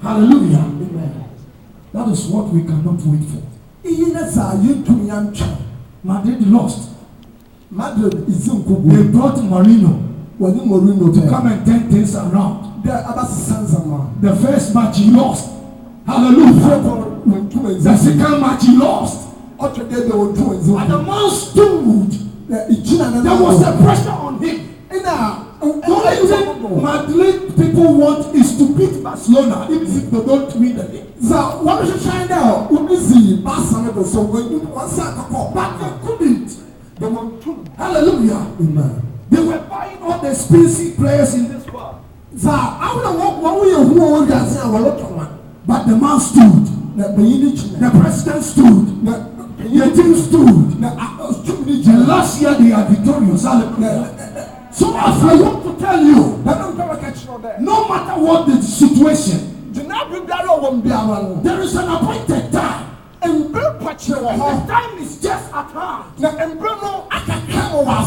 Hallelujah. Amen. That is what we cannot wait for. Madrid lost. Madrid is in Kubu. They brought Mourinho To come and turn things around. The The first match he lost. Hallelujah. The second match he lost. And the man stood. There was a pressure on him. The only thing Madrid people want is to beat Barcelona, even if they don't win the league. So what we should find out, we see Barcelona. So when you want to But they couldn't. they want to. Hallelujah. Amen. They were buying all the expensive players in this world. So I don't know what we are who are saying. I will look at one. But the man stood. The president stood. The team stood. And last year they are victorious. So as I want to tell you, no matter what the situation, there is an appointed time. And the time is just at hand.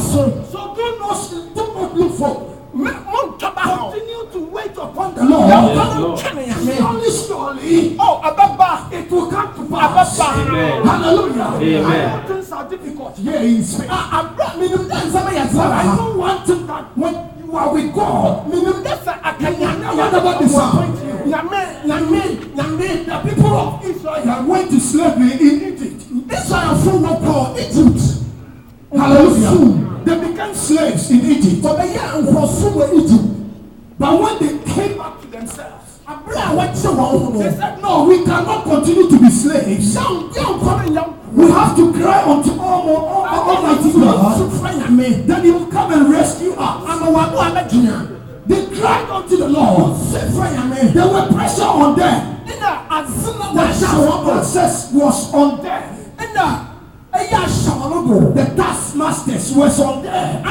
So do not look for. Continue to wait upon the Lord. Surely, it will come to pass. Hallelujah. Amen. Things are difficult here in Spain. But I don't want to that when you are with God, whatever disappoint you. The people of Israel went to slavery in Egypt. Israel from Egypt. Hallelujah. They became slaves in Egypt. But when they came back to themselves, they said, no, we cannot continue to be slaves. We have to cry unto Almighty God. Then He will come and rescue us. They cried unto the Lord. There were pressure on them. The access was on them. The taskmasters was on there.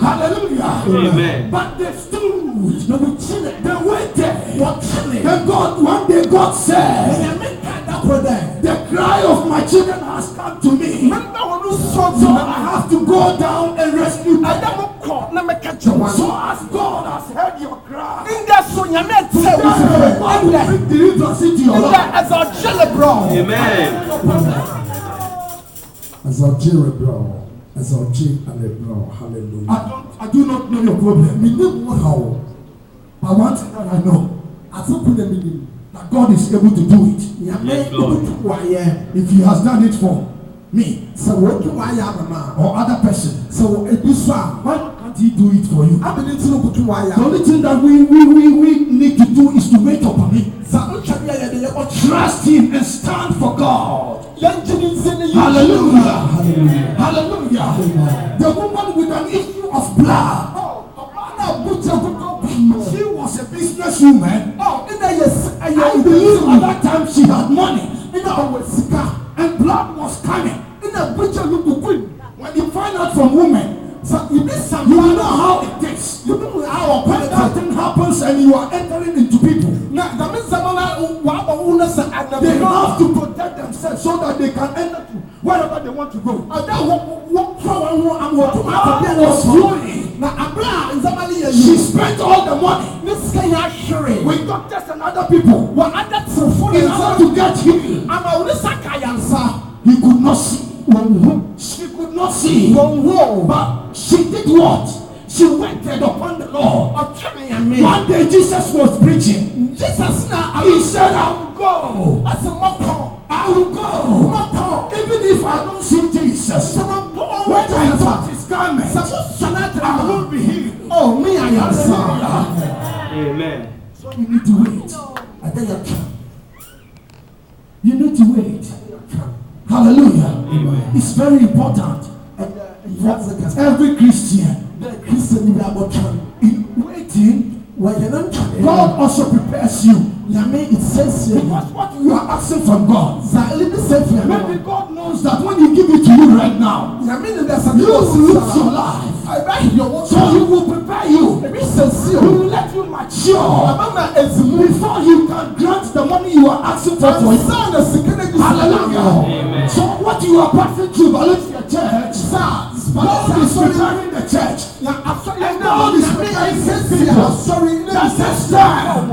Hallelujah. Amen. But they stood. They waited. And God, one day God said, the cry of my children has come to me. So I have to go down and rescue them. So as God has heard your cry, bring deliverance into your life. Amen. As our cerebral, hallelujah. I do not know your problem. But one thing that I know, that God is able to do it. Yes, Lord. If He has done it for me, or other person, why can't He do it for you? The only thing that we need to do is to wait upon Him. Trust Him and stand for God. Hallelujah. Hallelujah. The woman with an issue of blood, she was a businesswoman. I believe at that time she had money. And blood was coming. When you find out from women, you know how it takes. You know how when that thing happens and you are entering into people. They have to protect themselves so that they can enter to wherever they want to go. Was flowing. She spent all the money with doctors and other people in order to get healed. He could not see. She could not see. But she did what? She waited upon the Lord. One day Jesus was preaching. He said, I will go. I will go. Even if I don't see Jesus, when I touch His garment, I will be healed. Oh, me, I am saved. Amen. So you need to wait. You need to wait. Hallelujah. Amen. It's very important. Every Christian, in waiting, God also prepares you. Because what you are asking from God, maybe God knows that when He give it to you right now, you will lose your life. So He will prepare you. He will let you mature before He can grant the money you are asking for. Hallelujah. Amen. So what you are passing through, Valencia Church, God is preparing the church. And God is preparing the people. That's the time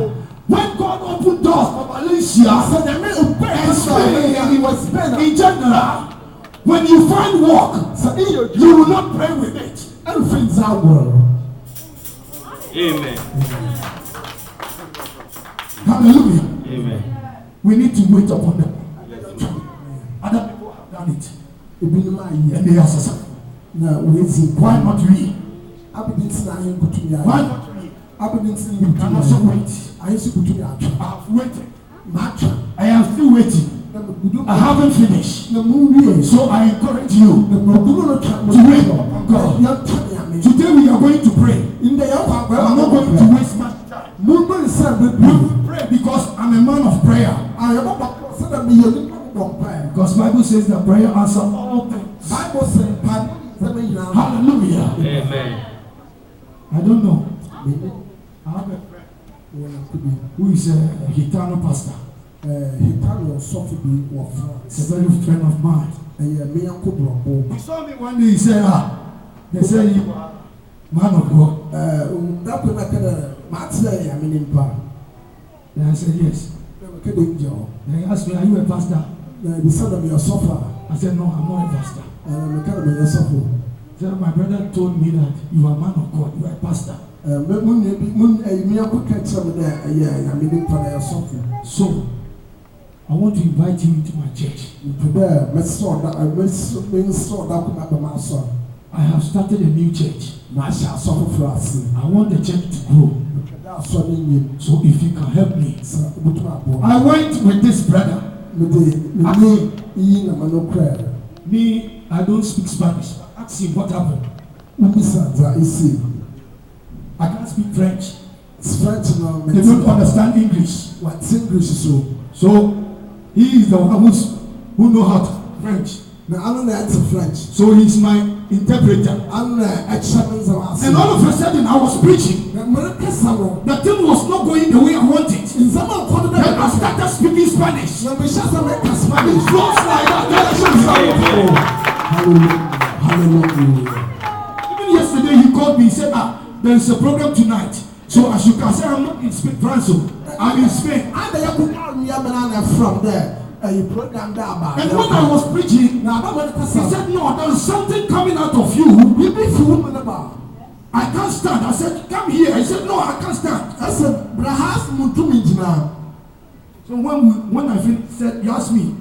when God opened doors for Malaysia and Spain in general. When you find work, you will not pray with it. Everything's our world. Amen. Hallelujah. Amen. We need to wait upon them. Other people have done it. And they are successful. Why not we? Why not we? You can also wait. I have waited. I am still waiting. I haven't finished. So I encourage you to wait upon God. Today we are going to pray. I'm not going to waste my time. We will pray because I'm a man of prayer. Because Bible says that prayer answers all things. Hallelujah. Amen. I don't know. I have a friend who is a Hitano pastor. He's a very good friend of mine. He saw me one day. He said, they say you are man of God. Then I said, yes. Then he asked me, are you a pastor? I said, no, I'm not a pastor. So my brother told me that you are a man of God, you are a pastor. So I want to invite you into my church. I have started a new church. I want the church to grow. So if you can help me. I went with this brother. Me, I don't speak Spanish. Ask him what happened. I can't speak French. They don't understand English. So he is the one who knows how to French. So he's my interpreter. And all of a sudden I was preaching. The thing was not going the way I wanted. Then I started speaking Spanish. Close like that. Even yesterday he called me. He said, there is a program tonight. So as you can say, I'm not in Spain, France. I'm in Spain. From there. And when I was preaching, he said, no, there is something coming out of you. I can't stand. I said, come here. He said, no, I can't stand. I said, so when I said, he asked me,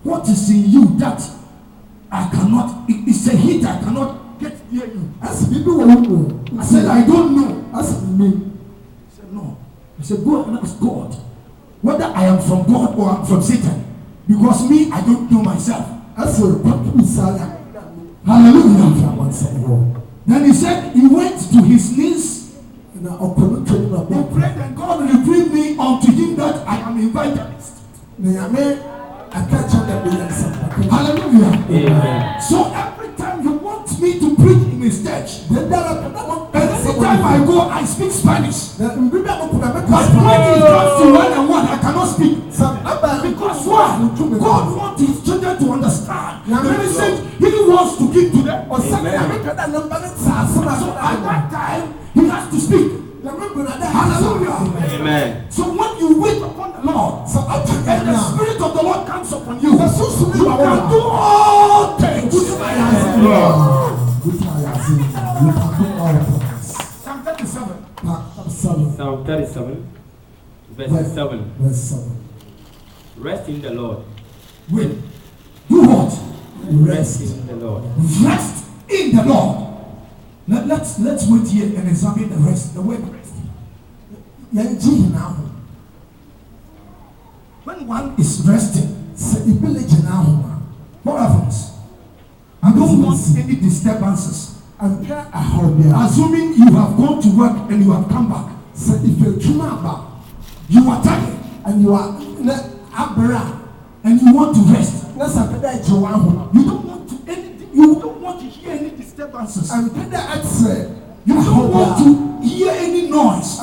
what is in you that I cannot, it's a heat I cannot get near you. I said, I don't know. He said, no. I said, go and ask God whether I am from God or I'm from Satan. Because me, I don't know myself. Hallelujah. Then he said he went to his knees. He prayed and God revealed me unto him that I am evangelist. Hallelujah. Amen. So every time you want me to preach in his church, every time I go, I speak Spanish. But when it comes to one-on-one, I cannot speak. Because why? God wants his children to understand. The message he wants to give to them. So at that time, he has to speak. Hallelujah. Amen. So when you wait upon the Lord, and the Spirit of the Lord comes upon you, you can do all things. Psalm 37. Psalm 37, verse 7. Rest in the Lord. Wait. Do what? Rest in the Lord. Rest in the Lord. Let's wait here and examine the rest. The word rest. When one is resting, what happens? I don't want any disturbances. Assuming you have gone to work and you have come back. You are tired and you are and you want to rest. You don't want to anything. You don't want to hear any disturbances. You don't want to hear any noise.